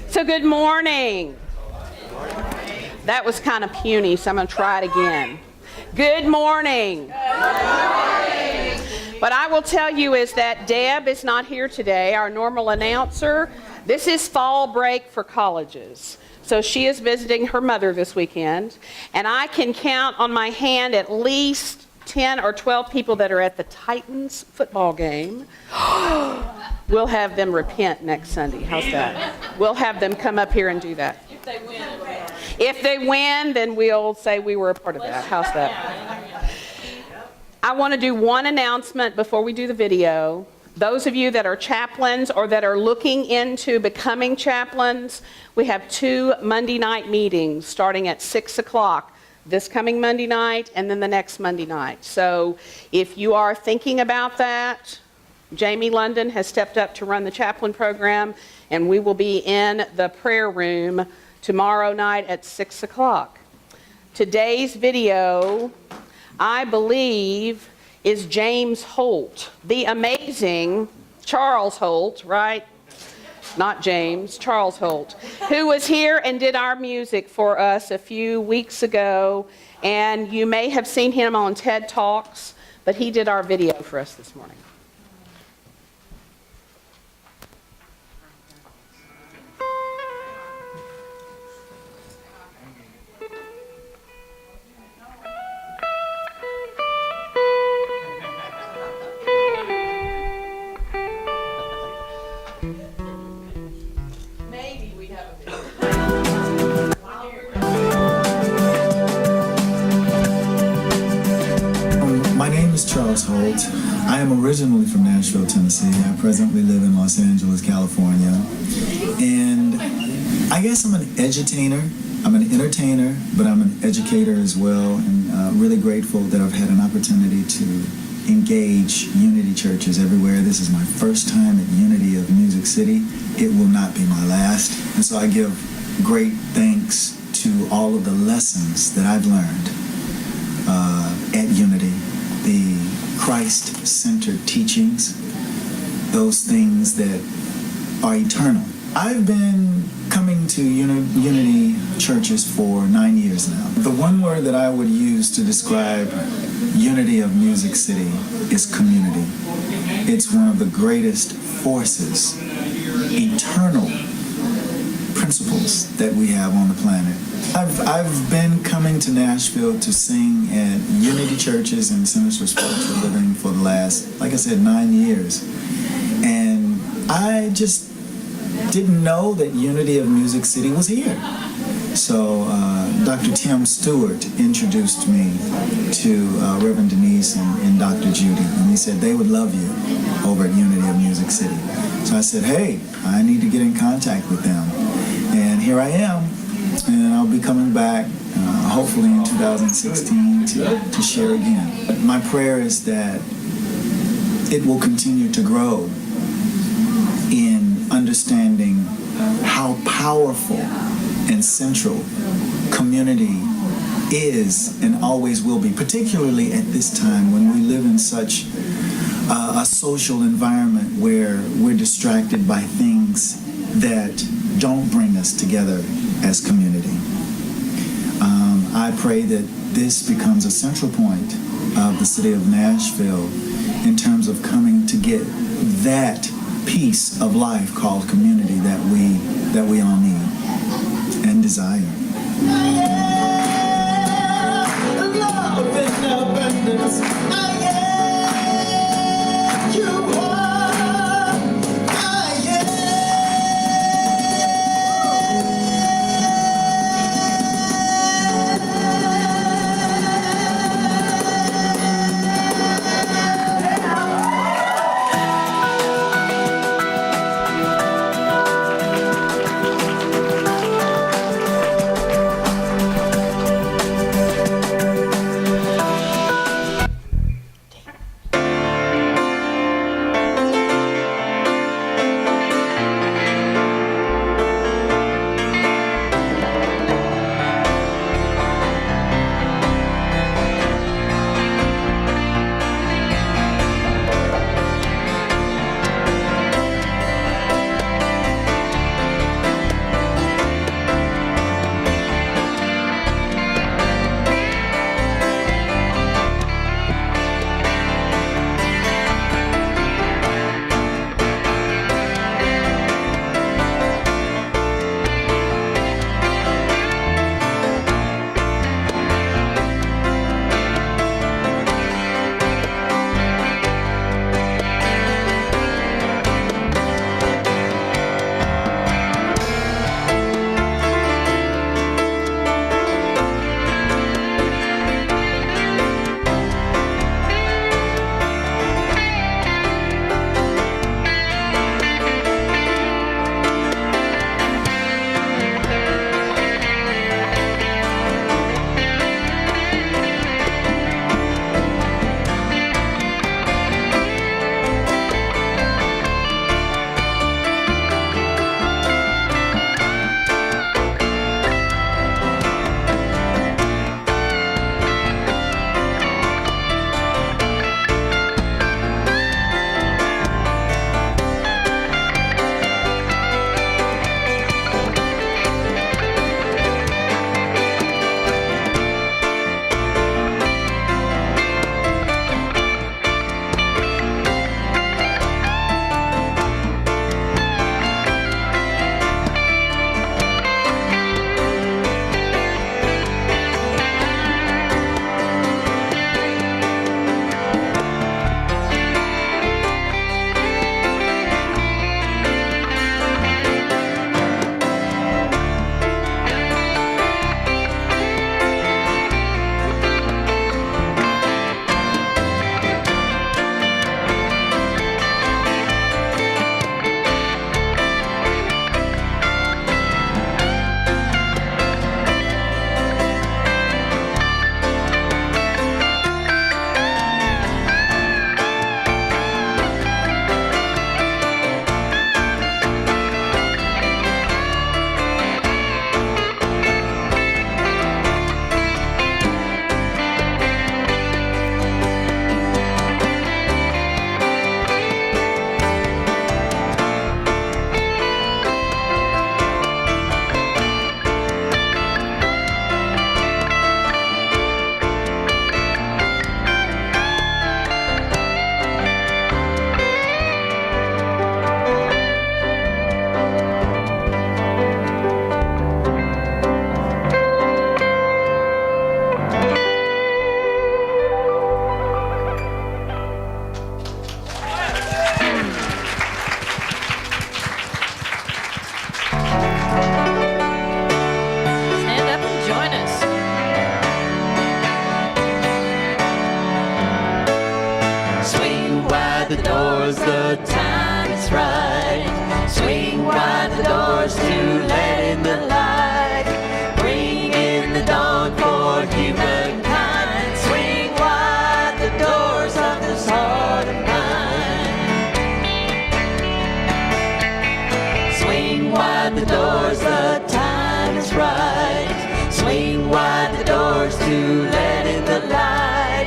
So good morning. That was kind of puny, so I'm going to try it again. Good morning. What I will tell you is that Deb is not here today, our normal announcer. This is fall break for colleges. So she is visiting her mother this weekend, and I can count on my hand at least 10 or 12 people that are at the Titans football game. We'll have them repent next Sunday. How's that? We'll have them come up here and do that. If they win. If they win, then we'll say we were a part of that. How's that? I want to do one announcement before we do the video. Those of you that are chaplains or that are looking into becoming chaplains, we have 2 Monday night meetings starting at 6 o'clock. This coming Monday night and then the next Monday night. So if you are thinking about that, Jamie London has stepped up to run the chaplain program, and we will be in the prayer room tomorrow night at 6 o'clock. Today's video, I believe, is James Holt, the amazing Charles Holt, right? Not James, Charles Holt, who was here and did our music for us a few weeks ago. And you may have seen him on TED Talks, but he did our video for us this morning. Charles Holt. I am originally from Nashville, Tennessee. I presently live in Los Angeles, California. And I guess I'm an edutainer. I'm an entertainer, but I'm an educator as well. And really grateful that I've had an opportunity to engage Unity churches everywhere. This is my first time at Unity of Music City. It will not be my last. And so I give great thanks to all of the lessons that I've learned at Unity. The Christ-centered teachings, those things that are eternal. I've been coming to Unity churches for 9 years now. The one word that I would use to describe Unity of Music City is community. It's one of the greatest forces, eternal principles that we have on the planet. I've been coming to Nashville to sing at Unity churches and Centers for Spiritual Living for the last, like I said, 9 years. And I just didn't know that Unity of Music City was here. So Dr. Tim Stewart introduced me to Reverend Denise and Dr. Judy. And he said they would love you over at Unity of Music City. So I said, hey, I need to get in contact with them. And here I am. And I'll be coming back, hopefully in 2016, to share again. My prayer is that it will continue to grow in understanding how powerful and central community is and always will be, particularly at this time when we live in such a social environment where we're distracted by things that don't bring us together as community. I pray that this becomes a central point of the city of Nashville in terms of coming to get that piece of life called community that we all need and desire. wide the doors, the time is right. Swing wide the doors to let in the light. Bring in the dawn for humankind. Swing wide the doors of this heart of mine. Swing wide the doors, the time is right. Swing wide the doors to let in the light.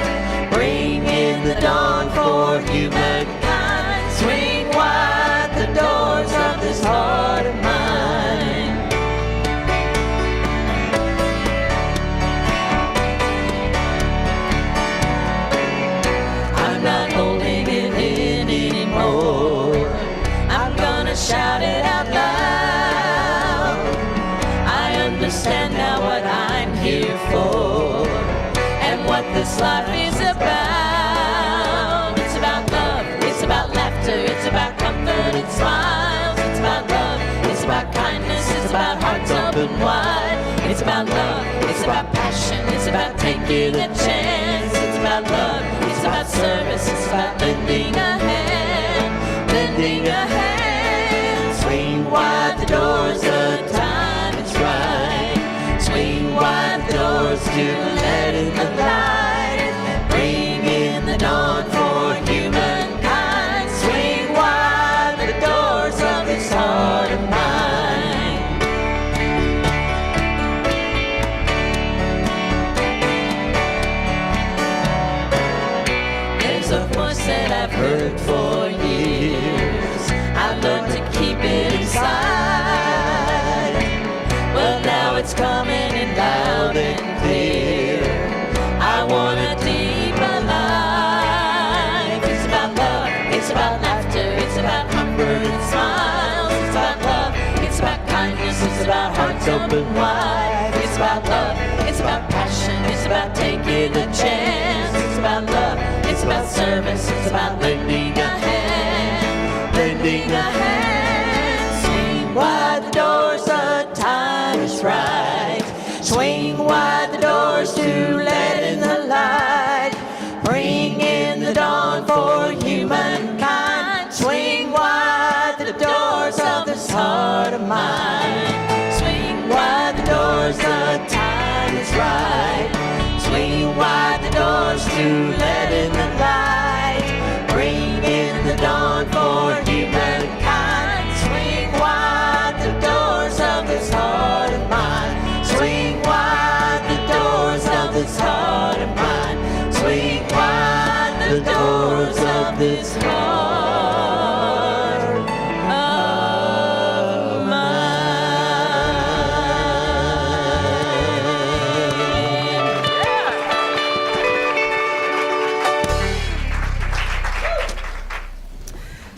Bring in the dawn for humankind. Swing wide the doors of this heart of mine. I'm not holding it in anymore. I'm gonna shout it out loud. I understand now what I'm here for and what this life is about. It's about love, it's about laughter, it's about comfort and smiles. It's about love, it's about kindness, it's about hearts open wide. It's about love, it's about passion, it's about taking a chance. It's about love, it's about service, it's about lending a hand, lending a hand. Swing wide the doors, the time is right. Swing wide the doors to let in the light. Bring in the dawn for humankind. Swing wide the doors of this heart of mine. There's a voice that I've heard for years. I learned to keep it inside. Well, now it's coming in loud and clear. I want a deeper life. It's about love, it's about laughter, it's about comfort and smiles. It's about love, it's about kindness, it's about hearts open wide. It's about love, it's about passion, it's about taking a chance. It's about love, it's about service, it's about lending a hand, lending a hand. Swing wide the doors, the time is right. Swing wide the doors to let in the light. Bring in the dawn for humankind. Swing wide the doors of this heart of mine. Swing wide the doors, the time is right. Swing wide the doors to let in the light. Bring in the dawn for humankind. Swing wide the doors of this heart of mine. Swing wide the doors of this heart of mine. Swing wide the doors of this heart of mine.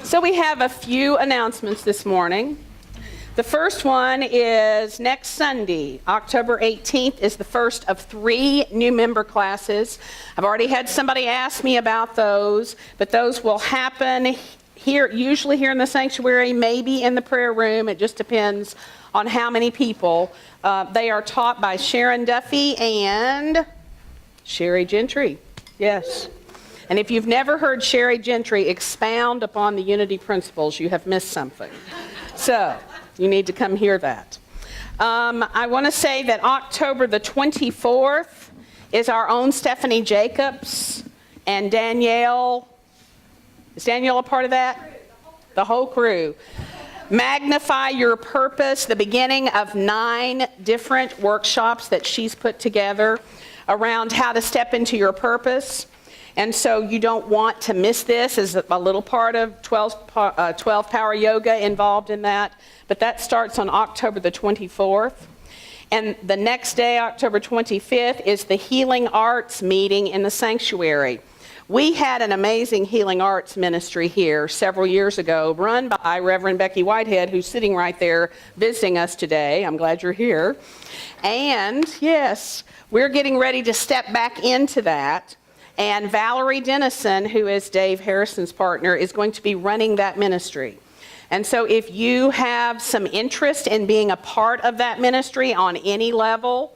So we have a few announcements this morning. The first one is next Sunday, October 18th, is the first of 3 new member classes. I've already had somebody ask me about those, but those will happen here, usually here in the sanctuary, maybe in the prayer room. It just depends on how many people. They are taught by Sharon Duffy and Sherry Gentry. Yes. And if you've never heard Sherry Gentry expound upon the unity principles, you have missed something. So you need to come hear that. I want to say that October the 24th is our own Stephanie Jacobs and Danielle. Is Danielle a part of that? The whole crew. Magnify Your Purpose, the beginning of 9 different workshops that she's put together around how to step into your purpose. And so you don't want to miss this. As a little part of 12 Power Yoga involved in that. But that starts on October the 24th. And the next day, October 25th, is the Healing Arts meeting in the sanctuary. We had an amazing healing arts ministry here several years ago, run by Reverend Becky Whitehead, who's sitting right there visiting us today. I'm glad you're here. And yes, we're getting ready to step back into that. And Valerie Dennison, who is Dave Harrison's partner, is going to be running that ministry. And so if you have some interest in being a part of that ministry on any level,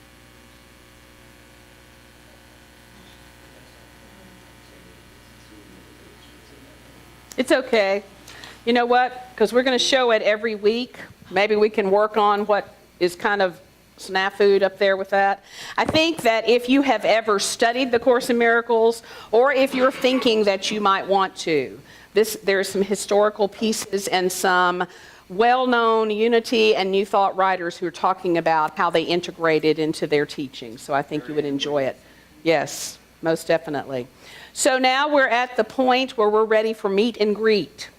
It's okay. You know what? Because we're going to show it every week. Maybe we can work on what is kind of snafu up there with that. I think that if you have ever studied the Course in Miracles, or if you're thinking that you might want to, there's some historical pieces and some well-known Unity and New Thought writers who are talking about how they integrate it into their teaching. So I think you would enjoy it. Yes, most definitely. So now we're at the point where we're ready for meet and greet.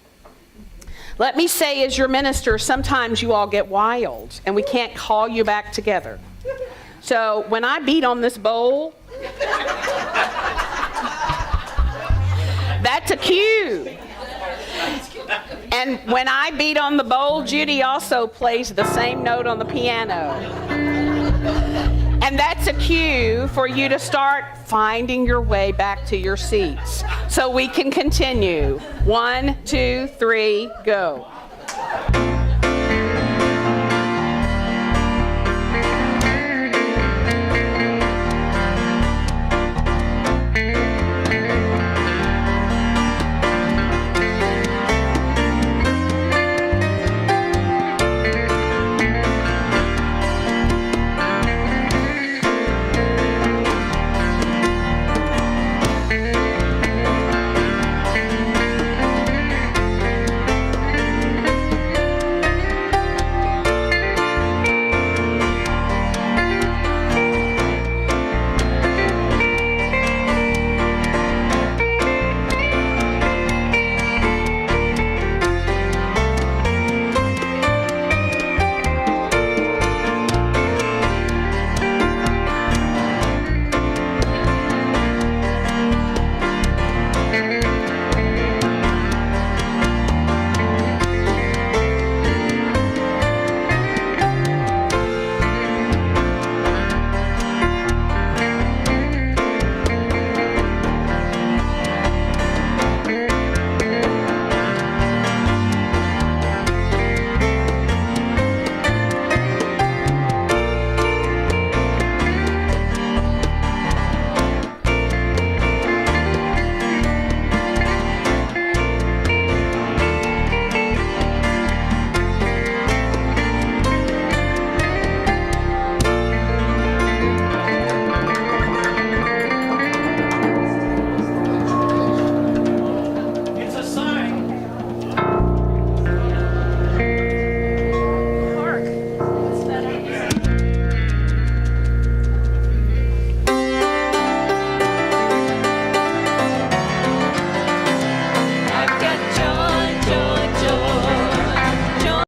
Let me say, as your minister, sometimes you all get wild and we can't call you back together. So when I beat on this bowl, that's a cue. And when I beat on the bowl, Judy also plays the same note on the piano. And that's a cue for you to start finding your way back to your seats. So we can continue. 1, 2, 3, go.